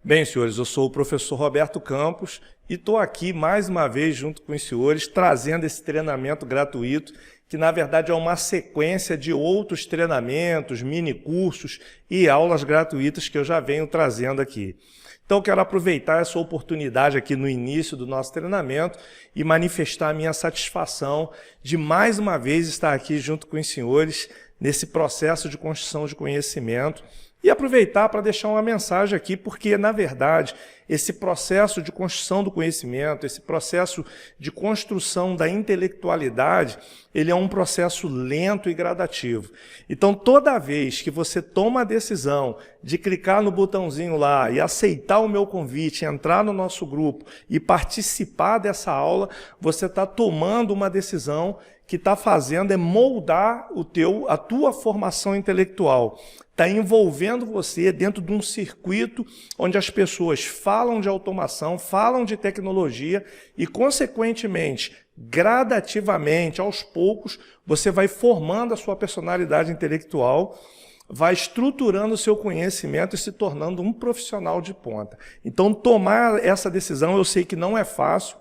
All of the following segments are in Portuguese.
Bem, senhores, eu sou o professor Roberto Campos e estou aqui mais uma vez junto com os senhores trazendo esse treinamento gratuito, que na verdade é uma sequência de outros treinamentos, mini cursos e aulas gratuitas que eu já venho trazendo aqui. Então eu quero aproveitar essa oportunidade aqui no início do nosso treinamento e manifestar a minha satisfação de mais uma vez estar aqui junto com os senhores nesse processo de construção de conhecimento. E aproveitar para deixar uma mensagem aqui, porque, na verdade, esse processo de construção do conhecimento, esse processo de construção da intelectualidade, ele é um processo lento e gradativo. Então, toda vez que você toma a decisão de clicar no botãozinho lá e aceitar o meu convite, entrar no nosso grupo e participar dessa aula, você está tomando uma decisão que está fazendo é moldar a tua formação intelectual. Está envolvendo você dentro de um circuito onde as pessoas falam de automação, falam de tecnologia e, consequentemente, gradativamente, aos poucos, você vai formando a sua personalidade intelectual, vai estruturando o seu conhecimento e se tornando um profissional de ponta. Então, tomar essa decisão, eu sei que não é fácil,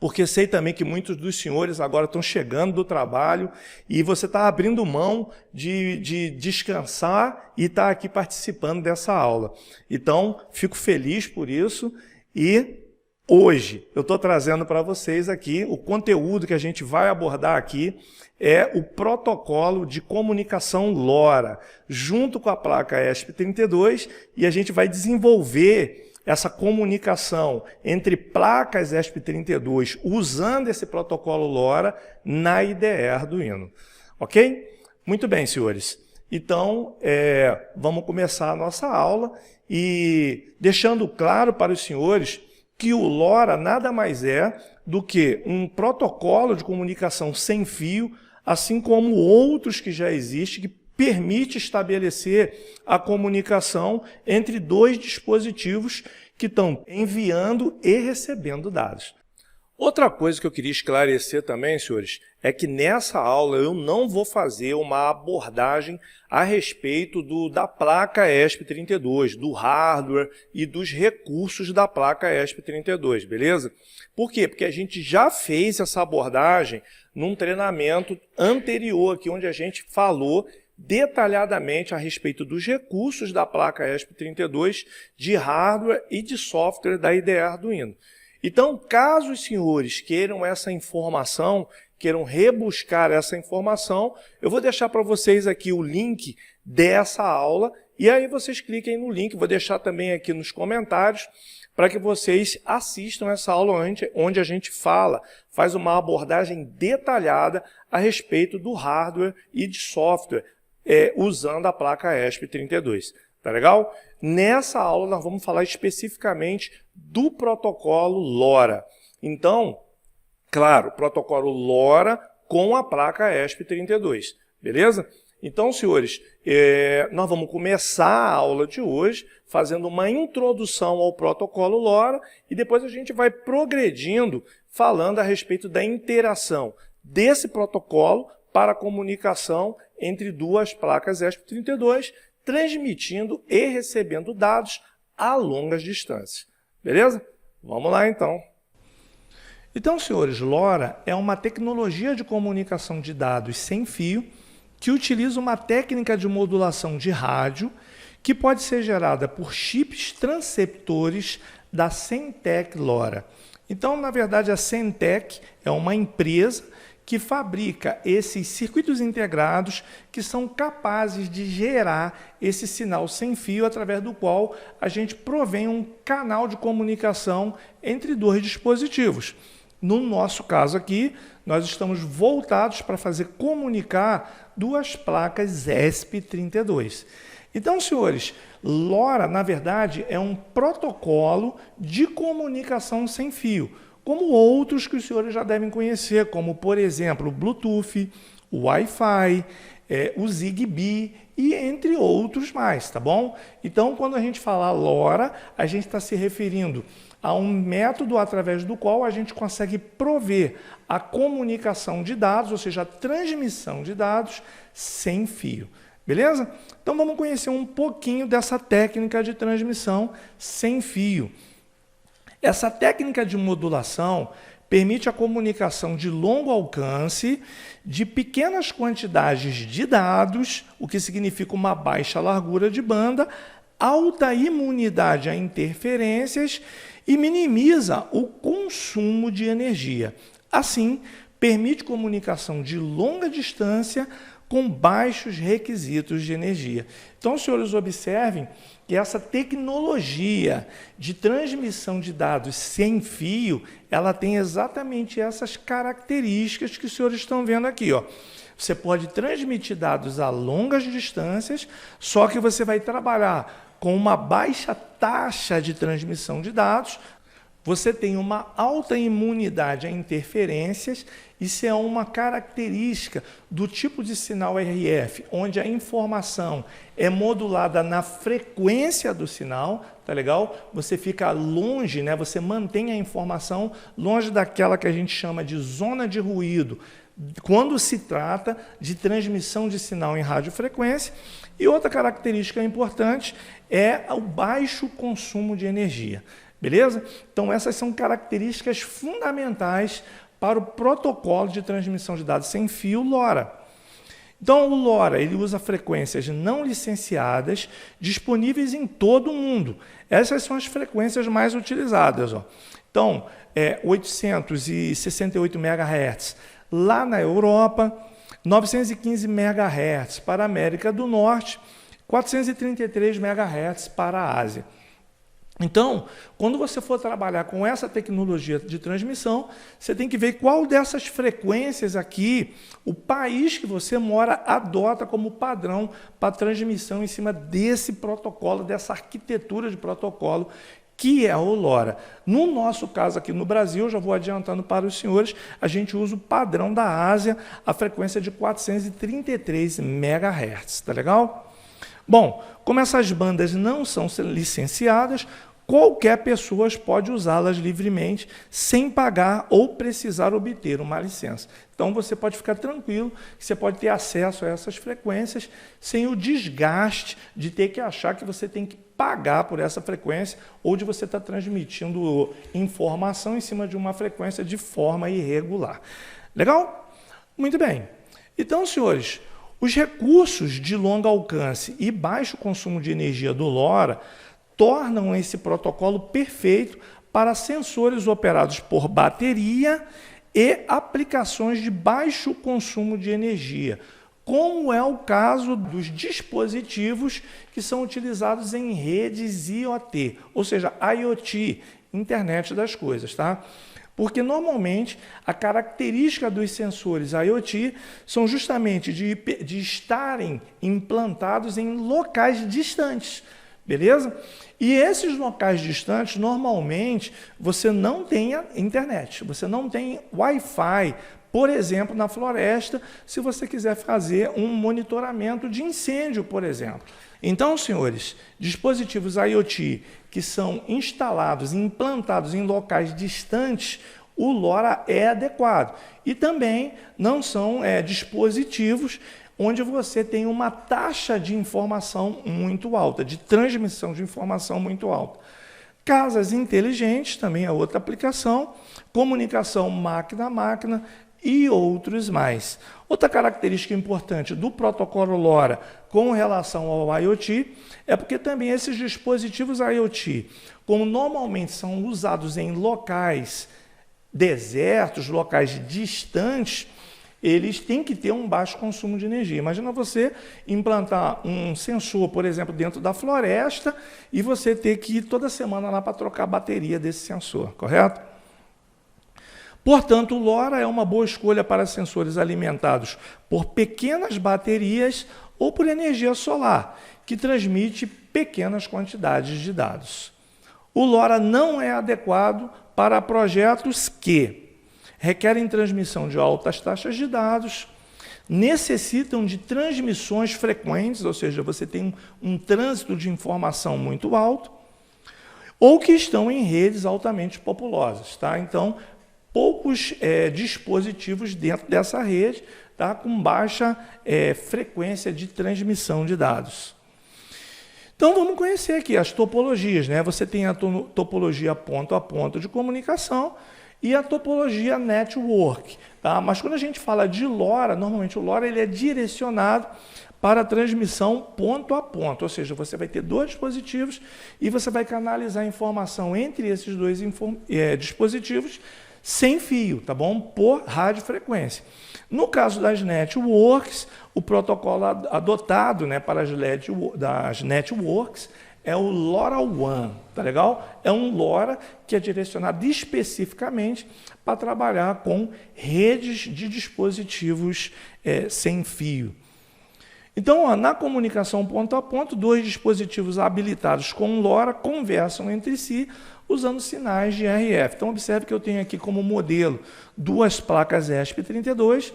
porque sei também que muitos dos senhores agora estão chegando do trabalho e você está abrindo mão de descansar e estar aqui participando dessa aula. Então, fico feliz por isso e hoje eu estou trazendo para vocês aqui o conteúdo que a gente vai abordar aqui é o protocolo de comunicação LoRa, junto com a placa ESP32, e a gente vai desenvolver essa comunicação entre placas ESP32 usando esse protocolo LoRa na IDE Arduino. Ok? Muito bem, senhores. Então, vamos começar a nossa aula e deixando claro para os senhores que o LoRa nada mais é do que um protocolo de comunicação sem fio, assim como outros que já existem, que permite estabelecer a comunicação entre dois dispositivos que estão enviando e recebendo dados. Outra coisa que eu queria esclarecer também, senhores, é que nessa aula eu não vou fazer uma abordagem a respeito da placa ESP32, do hardware e dos recursos da placa ESP32, beleza? Por quê? Porque a gente já fez essa abordagem num treinamento anterior aqui, onde a gente falou detalhadamente a respeito dos recursos da placa ESP32 de hardware e de software da IDE Arduino. Então, caso os senhores queiram essa informação, queiram rebuscar essa informação, eu vou deixar para vocês aqui o link dessa aula e aí vocês cliquem no link, vou deixar também aqui nos comentários para que vocês assistam essa aula onde a gente faz uma abordagem detalhada a respeito do hardware e de software, usando a placa ESP32. Tá legal? Nessa aula nós vamos falar especificamente do protocolo LoRa. Então, claro, protocolo LoRa com a placa ESP32. Beleza? Então, senhores, nós vamos começar a aula de hoje fazendo uma introdução ao protocolo LoRa e depois a gente vai progredindo falando a respeito da interação desse protocolo para a comunicação entre duas placas ESP32, transmitindo e recebendo dados a longas distâncias. Beleza? Vamos lá, então. Então, senhores, LoRa é uma tecnologia de comunicação de dados sem fio que utiliza uma técnica de modulação de rádio que pode ser gerada por chips transceptores da Centec LoRa. Então, na verdade, a Centec é uma empresa que fabrica esses circuitos integrados que são capazes de gerar esse sinal sem fio através do qual a gente provém um canal de comunicação entre dois dispositivos. No nosso caso aqui, nós estamos voltados para fazer comunicar duas placas ESP32. Então, senhores, LoRa, na verdade, é um protocolo de comunicação sem fio, como outros que os senhores já devem conhecer, como, por exemplo, o Bluetooth, o Wi-Fi, o Zigbee e entre outros mais, tá bom? Então, quando a gente fala LoRa, a gente está se referindo a um método através do qual a gente consegue prover a comunicação de dados, ou seja, a transmissão de dados sem fio. Beleza? Então vamos conhecer um pouquinho dessa técnica de transmissão sem fio. Essa técnica de modulação permite a comunicação de longo alcance de pequenas quantidades de dados, o que significa uma baixa largura de banda, alta imunidade a interferências e minimiza o consumo de energia. Assim, permite comunicação de longa distância com baixos requisitos de energia. Então, os senhores observem que essa tecnologia de transmissão de dados sem fio, ela tem exatamente essas características que os senhores estão vendo aqui, ó. Você pode transmitir dados a longas distâncias, só que você vai trabalhar com uma baixa taxa de transmissão de dados. Você tem uma alta imunidade a interferências. Isso é uma característica do tipo de sinal RF, onde a informação é modulada na frequência do sinal, tá legal? Você fica longe, né? Você mantém a informação longe daquela que a gente chama de zona de ruído, quando se trata de transmissão de sinal em radiofrequência. E outra característica importante é o baixo consumo de energia. Beleza? Então, essas são características fundamentais para o protocolo de transmissão de dados sem fio LoRa. Então, o LoRa ele usa frequências não licenciadas disponíveis em todo o mundo. Essas são as frequências mais utilizadas. Ó. Então, 868 MHz lá na Europa, 915 MHz para a América do Norte, 433 MHz para a Ásia. Então, quando você for trabalhar com essa tecnologia de transmissão, você tem que ver qual dessas frequências aqui o país que você mora adota como padrão para transmissão em cima desse protocolo, dessa arquitetura de protocolo que é o LoRa. No nosso caso aqui no Brasil, já vou adiantando para os senhores, a gente usa o padrão da Ásia, a frequência de 433 MHz, tá legal? Bom, como essas bandas não são licenciadas, qualquer pessoa pode usá-las livremente, sem pagar ou precisar obter uma licença. Então, você pode ficar tranquilo que você pode ter acesso a essas frequências sem o desgaste de ter que achar que você tem que pagar por essa frequência ou de você estar transmitindo informação em cima de uma frequência de forma irregular. Legal? Muito bem. Então, senhores, os recursos de longo alcance e baixo consumo de energia do LoRa tornam esse protocolo perfeito para sensores operados por bateria e aplicações de baixo consumo de energia, como é o caso dos dispositivos que são utilizados em redes IoT, ou seja, IoT, Internet das Coisas, tá? Porque, normalmente, a característica dos sensores IoT são justamente de estarem implantados em locais distantes, beleza? E esses locais distantes, normalmente, você não tem a internet, você não tem Wi-Fi, por exemplo, na floresta, se você quiser fazer um monitoramento de incêndio, por exemplo. Então, senhores, dispositivos IoT que são instalados e implantados em locais distantes, o LoRa é adequado. E também não são dispositivos onde você tem uma taxa de informação muito alta, de transmissão de informação muito alta. Casas inteligentes também é outra aplicação, comunicação máquina a máquina e outros mais. Outra característica importante do protocolo LoRa com relação ao IoT é porque também esses dispositivos IoT, como normalmente são usados em locais desertos, locais distantes, eles têm que ter um baixo consumo de energia. Imagina você implantar um sensor, por exemplo, dentro da floresta e você ter que ir toda semana lá para trocar a bateria desse sensor, correto? Portanto, o LoRa é uma boa escolha para sensores alimentados por pequenas baterias ou por energia solar, que transmite pequenas quantidades de dados. O LoRa não é adequado para projetos que requerem transmissão de altas taxas de dados, necessitam de transmissões frequentes, ou seja, você tem um trânsito de informação muito alto, ou que estão em redes altamente populosas. Tá? Então, poucos dispositivos dentro dessa rede, tá? Com baixa frequência de transmissão de dados. Então, vamos conhecer aqui as topologias, né? Você tem a topologia ponto a ponto de comunicação e a topologia network, tá? Mas quando a gente fala de LoRa, normalmente o LoRa ele é direcionado para a transmissão ponto a ponto, ou seja, você vai ter dois dispositivos e você vai canalizar a informação entre esses dois dispositivos sem fio, tá bom? Por radiofrequência. No caso das networks, o protocolo adotado, né, para das networks é o LoRaWAN, tá legal? É um LoRa que é direcionado especificamente para trabalhar com redes de dispositivos sem fio. Então, ó, na comunicação ponto a ponto, dois dispositivos habilitados com LoRa conversam entre si usando sinais de RF. Então, observe que eu tenho aqui como modelo duas placas ESP32.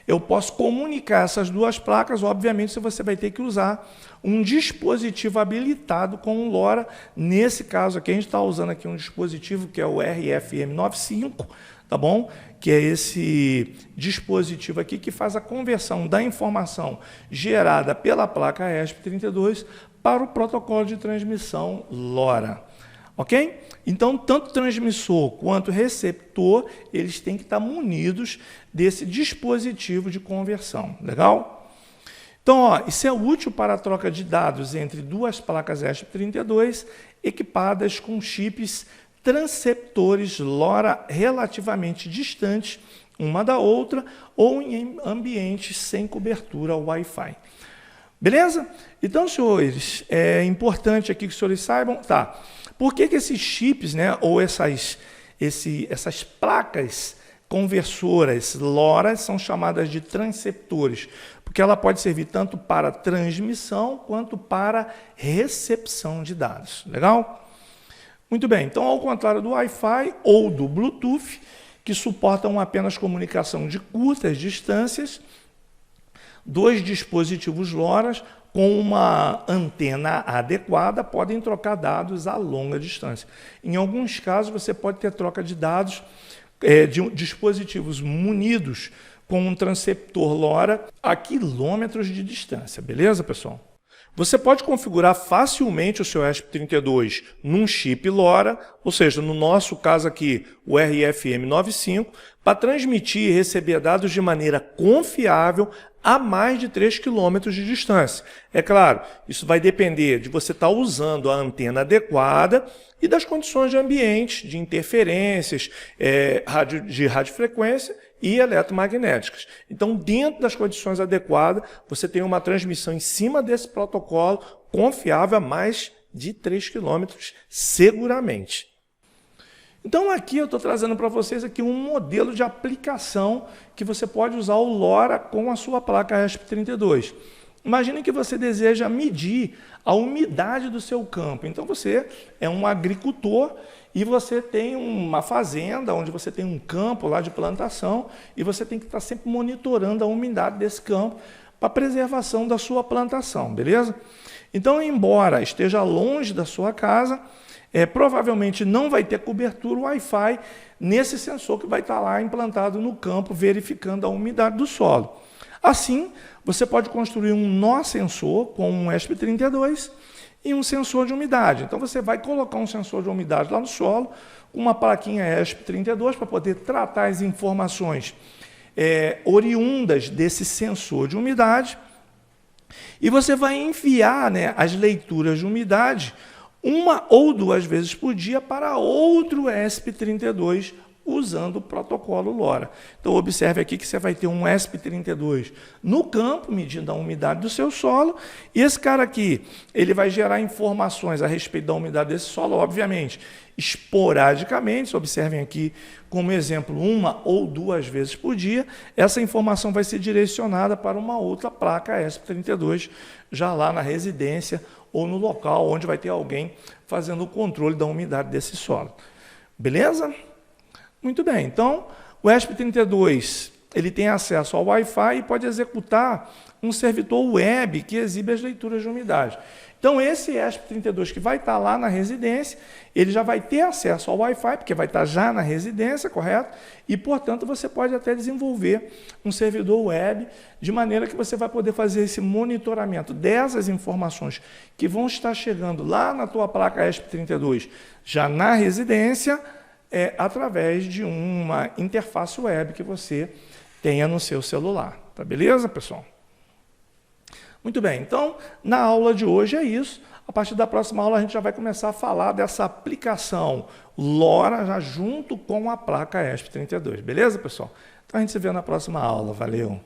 Eu posso comunicar essas duas placas, obviamente você vai ter que usar um dispositivo habilitado com LoRa. Nesse caso aqui, a gente está usando aqui um dispositivo que é o RFM95, tá bom? Que é esse dispositivo aqui que faz a conversão da informação gerada pela placa ESP32 para o protocolo de transmissão LoRa. Ok? Então, tanto transmissor quanto receptor, eles têm que estar munidos desse dispositivo de conversão. Legal? Então, ó, isso é útil para a troca de dados entre duas placas ESP32 equipadas com chips transceptores LoRa relativamente distantes uma da outra ou em ambientes sem cobertura Wi-Fi. Beleza? Então, senhores, é importante aqui que os senhores saibam, tá? Por que esses chips, né, ou essas placas conversoras LoRa são chamadas de transceptores? Porque ela pode servir tanto para transmissão quanto para recepção de dados. Legal? Muito bem. Então, ao contrário do Wi-Fi ou do Bluetooth, que suportam apenas comunicação de curtas distâncias, dois dispositivos LoRa com uma antena adequada podem trocar dados a longa distância. Em alguns casos, você pode ter troca de dados de dispositivos munidos com um transceptor LoRa a quilômetros de distância. Beleza, pessoal? Você pode configurar facilmente o seu ESP32 num chip LoRa, ou seja, no nosso caso aqui, o RFM95, para transmitir e receber dados de maneira confiável a mais de 3 km de distância. É claro, isso vai depender de você estar usando a antena adequada e das condições de ambiente, de interferências, de radiofrequência e eletromagnéticas. Então, dentro das condições adequadas, você tem uma transmissão em cima desse protocolo confiável a mais de 3 km seguramente. Então, aqui eu estou trazendo para vocês aqui um modelo de aplicação que você pode usar o LoRa com a sua placa ESP32. Imagine que você deseja medir a umidade do seu campo. Então, você é um agricultor e você tem uma fazenda onde você tem um campo lá de plantação e você tem que estar sempre monitorando a umidade desse campo para a preservação da sua plantação, beleza? Então, embora esteja longe da sua casa, provavelmente não vai ter cobertura Wi-Fi nesse sensor que vai estar lá implantado no campo, verificando a umidade do solo. Assim, você pode construir um nó sensor com um ESP32 e um sensor de umidade. Então, você vai colocar um sensor de umidade lá no solo, uma plaquinha ESP32 para poder tratar as informações oriundas desse sensor de umidade. E você vai enviar, né, as leituras de umidade uma ou duas vezes por dia para outro ESP32 usando o protocolo LoRa. Então, observe aqui que você vai ter um ESP32 no campo, medindo a umidade do seu solo, e esse cara aqui, ele vai gerar informações a respeito da umidade desse solo, obviamente, esporadicamente, observem aqui como exemplo, uma ou duas vezes por dia, essa informação vai ser direcionada para uma outra placa ESP32, já lá na residência ou no local onde vai ter alguém fazendo o controle da umidade desse solo. Beleza? Muito bem, então o ESP32 ele tem acesso ao Wi-Fi e pode executar um servidor web que exibe as leituras de umidade. Então, esse ESP32 que vai estar lá na residência, ele já vai ter acesso ao Wi-Fi, porque vai estar já na residência, correto? E, portanto, você pode até desenvolver um servidor web, de maneira que você vai poder fazer esse monitoramento dessas informações que vão estar chegando lá na tua placa ESP32, já na residência, através de uma interface web que você tenha no seu celular. Tá beleza, pessoal? Muito bem, então, na aula de hoje é isso. A partir da próxima aula a gente já vai começar a falar dessa aplicação LoRa já junto com a placa ESP32. Beleza, pessoal? Então a gente se vê na próxima aula. Valeu!